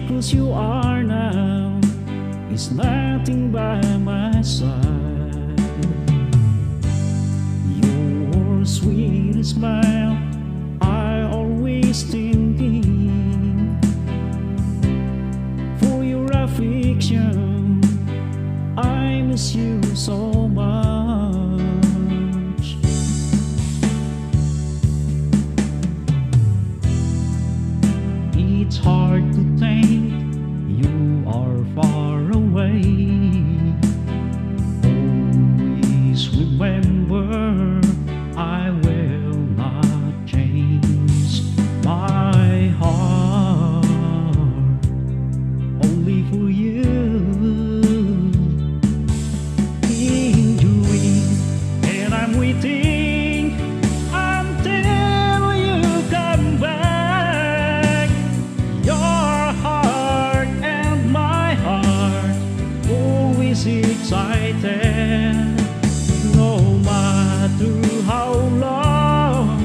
because you are now is nothing by my side. Your sweet smile I always thinking, for your affection I miss you so much. It's hard to think you are far away. Always remember I will not change my heart only for you. Enjoying and I'm waiting until you come back. Your heart and my heart always excited, no matter how long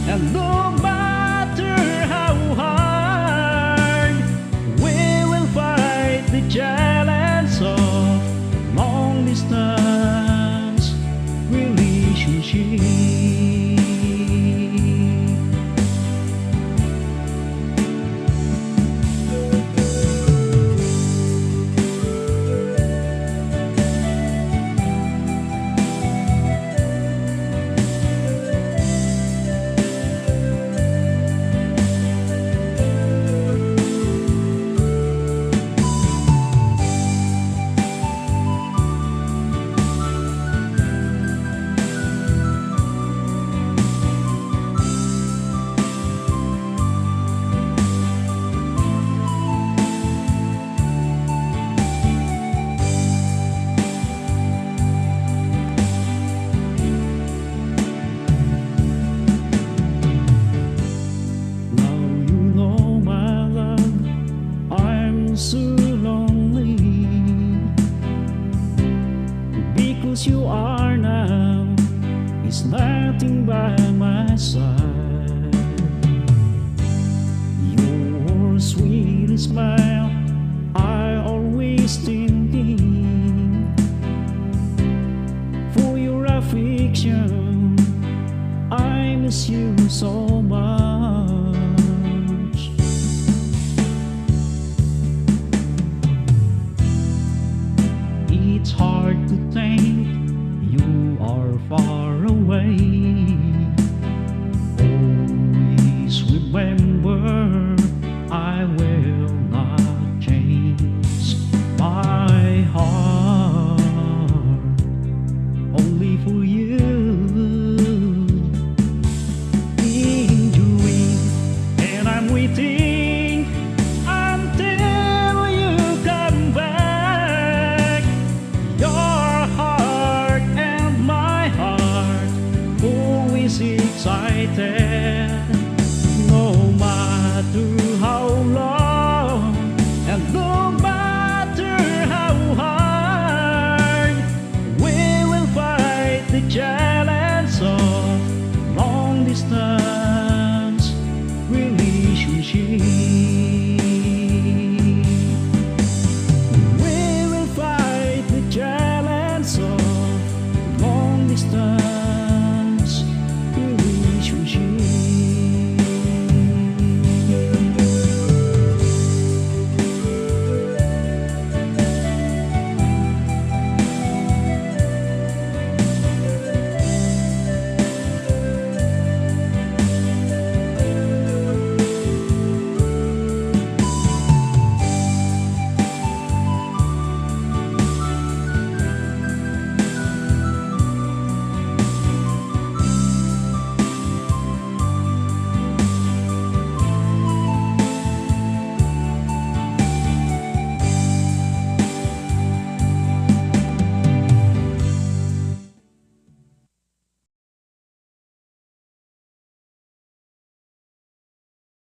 and no matter how hard. We will fight the challenge of long distance relationship. So lonely because you are now is nothing by my side. Your sweet smile I always thinking, for your affection I miss you so much. It's hard to think you are far away. Always remember I will not change my heart only for you. Enjoying and I'm waiting until you come back. Your heart and my heart always excited,